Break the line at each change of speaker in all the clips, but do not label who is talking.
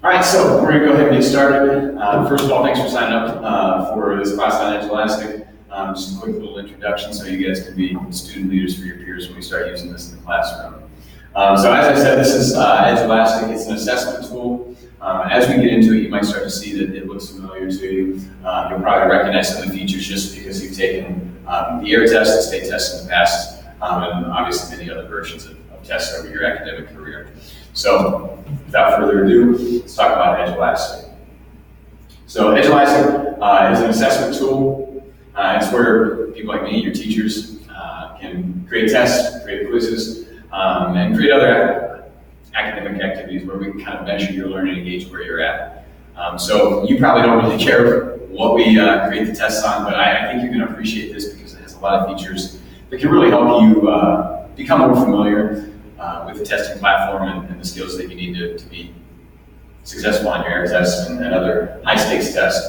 All right, so we're going to go ahead and get started. First of all, thanks for signing up for this class on Edge Elastic. Just a quick little introduction so you guys can be student leaders for your peers when we start using this in the classroom. So as I said, this is Edge Elastic. It's an assessment tool. As we get into it, you might start to see that it looks familiar to you. You'll probably recognize some of the features just because you've taken the AIR test, the state test in the past, and obviously many other versions of tests over your academic career. So without further ado, let's talk about Edge Elastic. So Edge Elastic is an assessment tool. It's where people like me, your teachers, can create tests, create quizzes, and create other academic activities where we can kind of measure your learning and gauge where you're at. So you probably don't really care what we create the tests on, but I think you're going to appreciate this because it has a lot of features that can really help you become more familiar with the testing platform and the skills that you need to be successful on your AIR tests and other high-stakes tests.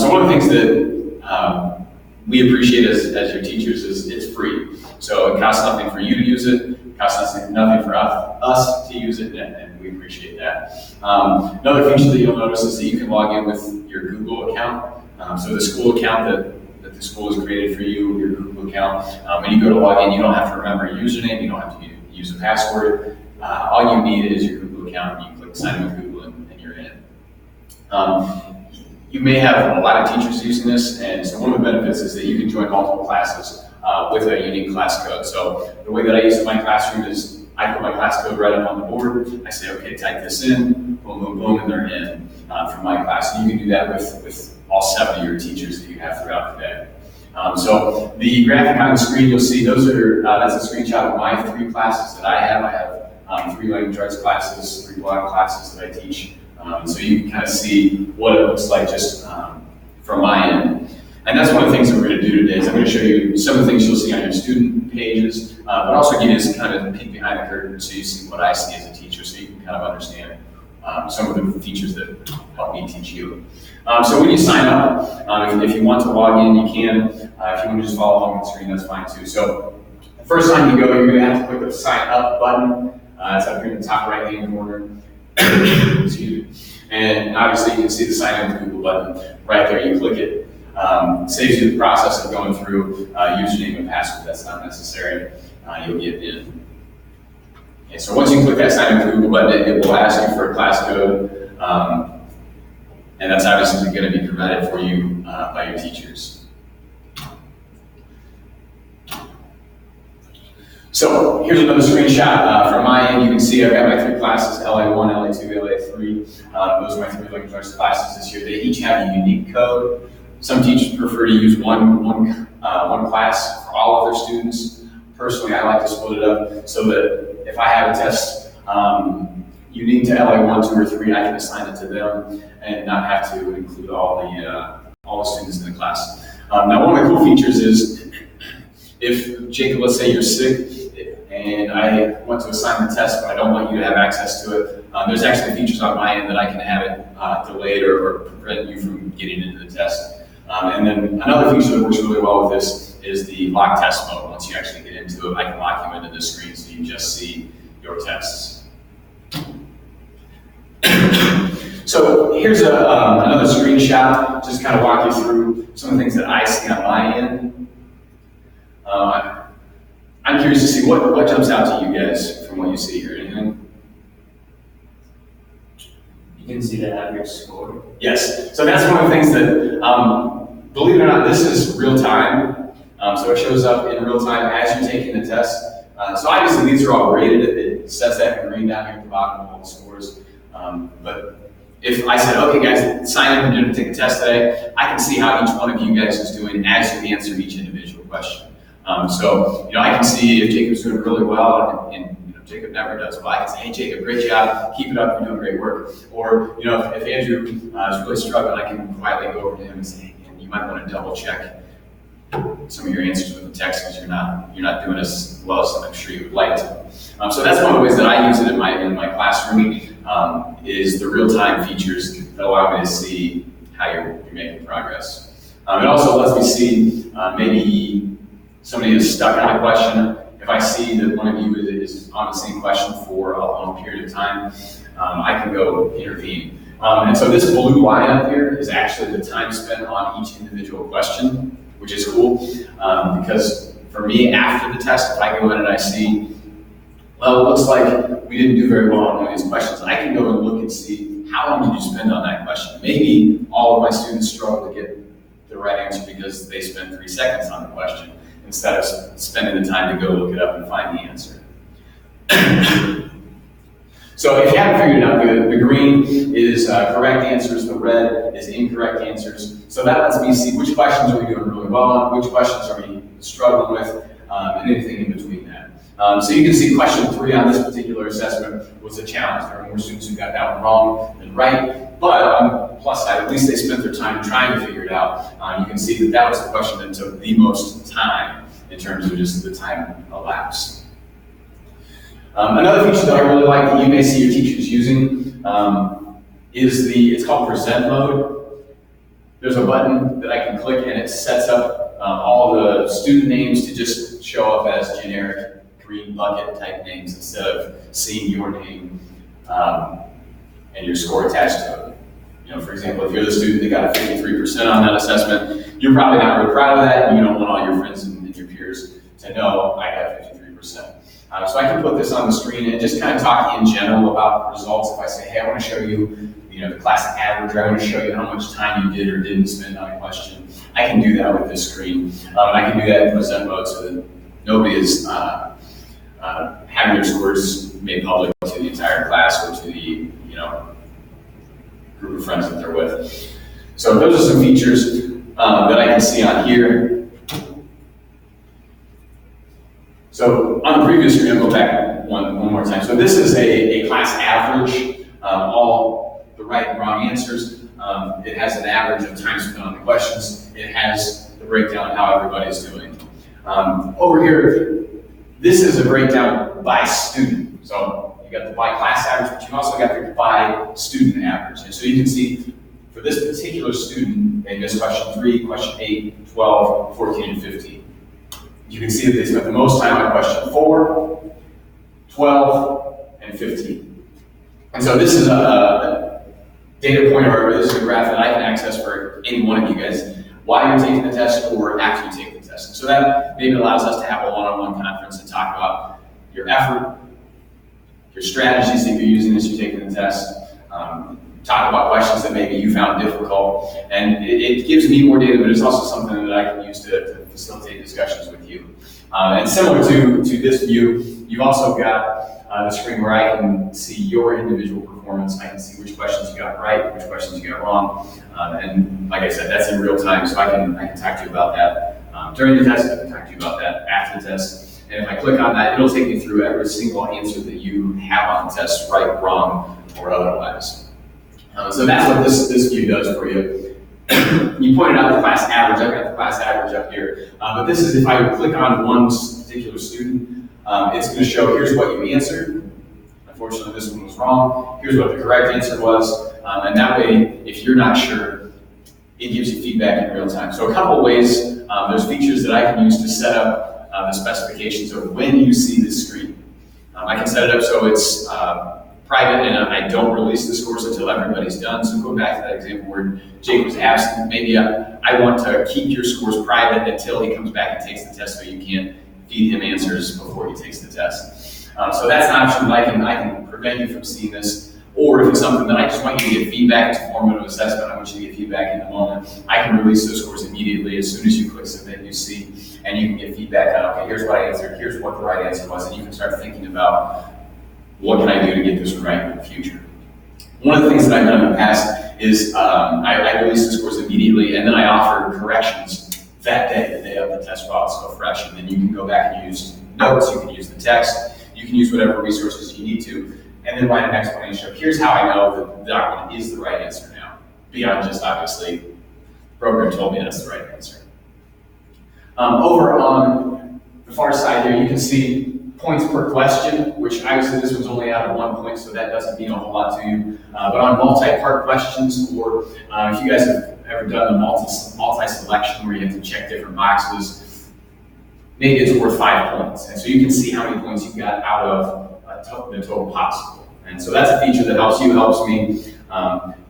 So one of the things that we appreciate as your teachers is it's free. So it costs nothing for you to use it, it costs nothing for us to use it, and we appreciate that. Another feature that you'll notice is that you can log in with your Google account. So the school account that the school has created for you, your Google account, when you go to log in, you don't have to remember a username, you don't have to use a password. All you need is your Google account, and you click sign in with Google and you're in. You may have a lot of teachers using this, and so one of the benefits is that you can join multiple classes with a unique class code. So the way that I use it in my classroom is I put my class code right up on the board. I say, okay, type this in, boom, boom, boom, and they're in from my class. And you can do that with all 7 of your teachers that you have throughout the day. So the graphic on the screen, you'll see that's a screenshot of my 3 classes that I have. I have 3 language arts classes, 3 block classes that I teach. So you can kind of see what it looks like just from my end. And that's one of the things that we're going to do today is I'm going to show you some of the things you'll see on your student pages, but also give you some kind of a peek behind the curtain so you see what I see as a teacher so you can kind of understand some of the features that help me teach you. So when you sign up, if you want to log in, you can. If you want to just follow along the screen, that's fine too. So the first time you go, you're going to have to click the sign up button. It's up here in the top right-hand corner. Excuse me. And obviously you can see the sign in with Google button right there. You click it. Saves you the process of going through username and password. That's not necessary. You'll get in. Okay, so once you click that sign in with Google button, it will ask you for a class code. And that's obviously going to be provided for you by your teachers. So here's another screenshot from my end. You can see I've got my 3 classes, LA1, LA2, LA3. Those are my 3 language arts classes this year. They each have a unique code. Some teachers prefer to use one class for all of their students. Personally, I like to split it up so that if I have a test unique to LA1, 2, or 3, I can assign it to them and not have to include all the students in the class. Now, one of the cool features is if, Jacob, let's say you're sick and I want to assign the test, but I don't want you to have access to it, there's actually features on my end that I can have it delayed or prevent you from getting into the test. And then another feature that works really well with this is the lock test mode. Once you actually get into it, I can lock you into the screen so you just see your tests. So here's another screenshot, just kind of walk you through some of the things that I see on my end. I'm curious to see what jumps out to you guys from what you see here. Anything?
You can see the average score.
Yes. So that's one of the things that, believe it or not, this is real time. So it shows up in real time as you're taking the test. So obviously these are all graded. It says that in green down here at the bottom of all the scores. But if I said, okay guys, sign up and take a test today, I can see how each one of you guys is doing as you answer each individual question. So I can see if Jacob's doing really well and Jacob never does well. I can say, hey Jacob, great job, keep it up, you're doing great work. Or if Andrew is really struggling, I can quietly go over to him and say, hey, you might want to double check some of your answers with the text because you're not doing as well as I'm sure you would like to. So that's one of the ways that I use it in my classroom is the real-time features that allow me to see how you're making progress. It also lets me see maybe somebody is stuck on a question. If I see that one of you is on the same question for a long period of time, I can go intervene. And so this blue line up here is actually the time spent on each individual question, which is cool, because for me, after the test, if I go in and I see, well, it looks like we didn't do very well on one of these questions, I can go and look and see how long did you spend on that question. Maybe all of my students struggle to get the right answer because they spent 3 seconds on the question instead of spending the time to go look it up and find the answer. So if you haven't figured it out, the green is correct answers, the red is incorrect answers. So that lets me see which questions are we doing really well on, which questions are we struggling with, and anything in between that. So you can see question 3 on this particular assessment was a challenge. There were more students who got that one wrong than right, but on the plus side, at least they spent their time trying to figure it out. You can see that that was the question that took the most time in terms of just the time elapsed. Another feature that I really like that you may see your teachers using is it's called present mode. There's a button that I can click and it sets up all the student names to just show up as generic green bucket type names instead of seeing your name and your score attached to it. You know, for example, if you're the student that got a 53% on that assessment, you're probably not really proud of that, and you don't want all your friends and your peers to know I got 53%. So I can put this on the screen and just kind of talk in general about results. If I say, hey, I want to show you, the class average, or I want to show you how much time you did or didn't spend on a question, I can do that with this screen. I can do that in present mode so that nobody is having their scores made public to the entire class or to the group of friends that they're with. So those are some features that I can see on here. So on the previous screen, I'll go back one more time. So this is a class average, all the right and wrong answers. It has an average of time spent on the questions. It has the breakdown of how everybody's doing. Over here, this is a breakdown by student. So you got the by class average, but you've also got the by student average. And so you can see for this particular student, they missed question 3, question 8, 12, 14, and 15. You can see that they spent the most time on question 4, 12, and 15. And so this is a data point, or this is a graph that I can access for any one of you guys while you're taking the test or after you take the test. And so that maybe allows us to have a one-on-one conference and talk about your effort, your strategies that you're using as you're taking the test, talk about questions that maybe you found difficult, and it gives me more data, but it's also something that I can use to facilitate discussions with you. And similar to this view, you've also got the screen where I can see your individual performance. I can see which questions you got right, which questions you got wrong, and like I said, that's in real time, so I can talk to you about that during the test. I can talk to you about that after the test. And if I click on that, it'll take me through every single answer that you have on the test, right, wrong, or otherwise. So that's what this view does for you. You pointed out the class average. I've got the class average up here. But this is if I would click on one particular student, it's going to show here's what you answered. Unfortunately, this one was wrong. Here's what the correct answer was. And that way, if you're not sure, it gives you feedback in real time. So a couple of ways, there's features that I can use to set up the specifications of when you see this screen. I can set it up so it's private and I don't release the scores until everybody's done. So go back to that example where Jake was absent. Maybe I want to keep your scores private until he comes back and takes the test, so you can't feed him answers before he takes the test. So that's an option that I can prevent you from seeing this. Or if it's something that I just want you to get feedback, it's a formative assessment, I want you to get feedback in the moment, I can release those scores immediately as soon as you click submit, you see, and you can get feedback on, okay, here's what I answered, here's what the right answer was, and you can start thinking about what can I do to get this right in the future. One of the things that I've done in the past is I release the scores immediately, and then I offer corrections that day, the day of the test while it's still fresh, and then you can go back and use notes, you can use the text, you can use whatever resources you need to, and then write an explanation of here's how I know that the document is the right answer now, beyond just obviously the program told me that's the right answer. Over on the far side here, you can see points per question, which obviously this was only out of 1 point, so that doesn't mean a whole lot to you. But on multi-part questions, or if you guys have ever done the multi-selection where you have to check different boxes, maybe it's worth 5 points. And so you can see how many points you got out of the total possible. And so that's a feature that helps you, helps me.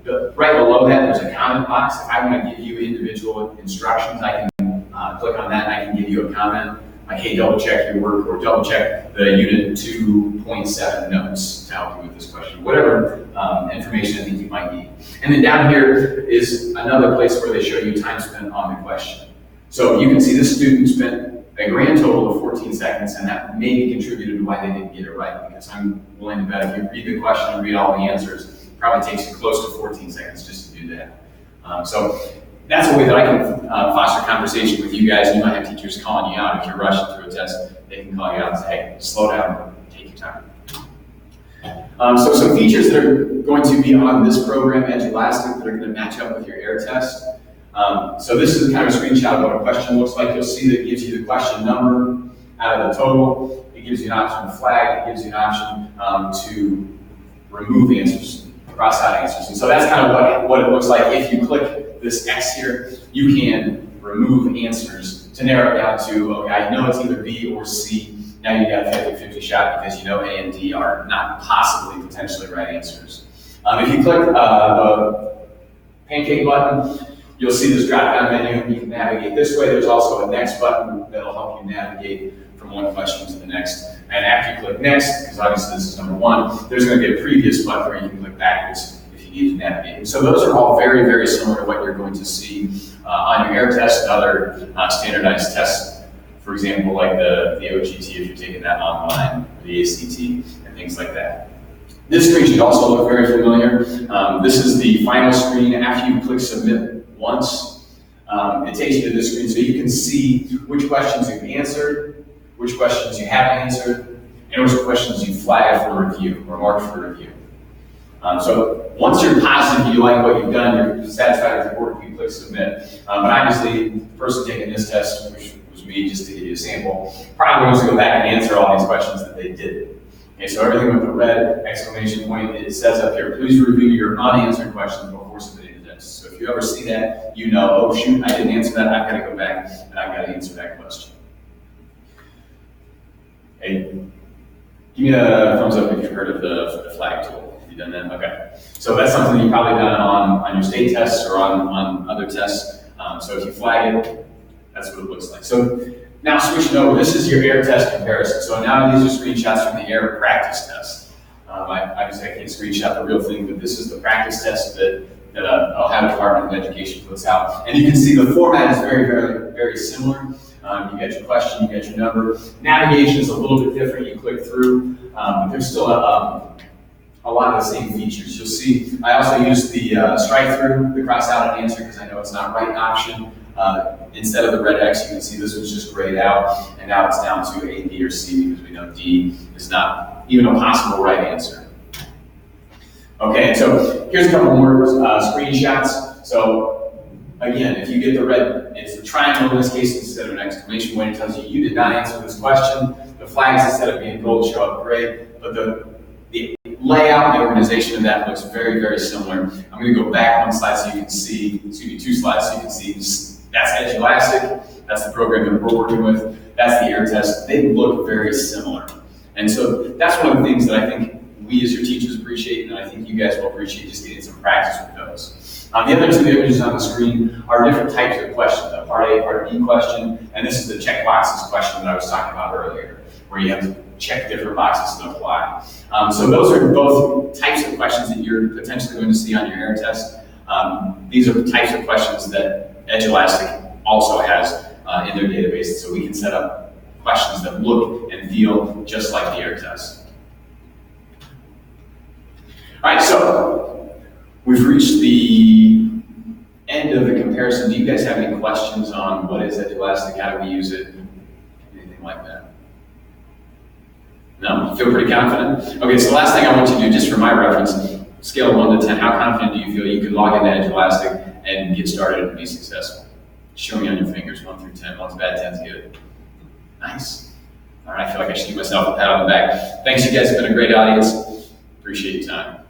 Right below that, there's a comment box. If I want to give you individual instructions, I can click on that and I can give you a comment. Like, hey, double check your work or double check the unit 2.7 notes to help you with this question. Whatever information I think you might need. And then down here is another place where they show you time spent on the question. So you can see this student spent a grand total of 14 seconds, and that maybe contributed to why they didn't get it right, because I'm willing to bet if you read the question and read all the answers, it probably takes you close to 14 seconds just to do that. So that's a way that I can foster conversation with you guys. You might have teachers calling you out if you're rushing through a test. They can call you out and say, hey, slow down, take your time. So some features that are going to be on this program, EduElastic, that are going to match up with your air test. So this is kind of a screenshot of what a question looks like. You'll see that it gives you the question number out of the total. It gives you an option to flag. It gives you an option to remove answers, cross out answers. And so that's kind of what it looks like. If you click this X here, you can remove answers to narrow it down to, okay, I know it's either B or C. Now you got a 50-50 shot because you know A and D are not possibly potentially right answers. If you click the pancake button, you'll see this drop-down menu. You can navigate this way. There's also a next button that'll help you navigate from one question to the next. And after you click next, because obviously this is number one, there's going to be a previous button where you can click backwards if you need to navigate. And so those are all very, very similar to what you're going to see on your air test and other standardized tests. For example, like the OGT, if you're taking that online, or the ACT, and things like that. This screen should also look very familiar. This is the final screen. After you click submit once, it takes you to this screen so you can see which questions you've answered, which questions you haven't answered, and which questions you flagged for review or marked for review. So once you're positive, you like what you've done, you're satisfied with your work, you click submit. But obviously, the person taking this test, which was me, just to give you a sample, probably wants to go back and answer all these questions that they did. Okay, so everything with the red exclamation point, it says up here, please review your unanswered questions before submitting the test. So if you ever see that, you know, oh shoot, I didn't answer that, I've got to go back and I've got to answer that question. Hey, give me a thumbs up if you've heard of the flag tool. Have you done that? Okay. So that's something you've probably done on your state tests or on other tests. So if you flag it, that's what it looks like. So now switching over, this is your air test comparison. So now these are screenshots from the air practice test. Obviously I can't screenshot the real thing, but this is the practice test that Ohio Department of Education puts out. And you can see the format is very, very, very similar. You get your question, you get your number. Navigation is a little bit different. You click through, but there's still a lot of the same features. You'll see, I also use the strike through, the cross out and answer, because I know it's not right option. Instead of the red X, you can see this was just grayed out, and now it's down to A, B, or C, because we know D is not even a possible right answer. Okay, so here's a couple more screenshots. So again, if you get the red, it's a triangle in this case instead of an exclamation point. It tells you you did not answer this question. The flags, instead of being gold, show up gray, but the layout and the organization of that looks very, very similar. I'm going to go back one slide so you can see, excuse me, two slides so you can see that's EduElastic, that's the program that we're working with, that's the air test. They look very similar. And so that's one of the things that I think we as your teachers appreciate, and I think you guys will appreciate just getting some practice with those. The other two images on the screen are different types of questions, a part A, part B question, and this is the checkboxes question that I was talking about earlier, where you have to check different boxes to apply. So those are both types of questions that you're potentially going to see on your air test. These are the types of questions that EduElastic also has in their database, so we can set up questions that look and feel just like the air test. All right, so we've reached the end of the comparison. Do you guys have any questions on what is EduElastic, how do we use it, anything like that? No? You feel pretty confident? Okay, so the last thing I want you to do, just for my reference, scale of 1 to 10, how confident do you feel you can log into EduElastic and get started and be successful? Show me on your fingers, 1 through 10. 1's bad, 10's good. Nice. All right, I feel like I should give myself a pat on the back. Thanks, you guys have been a great audience. Appreciate your time.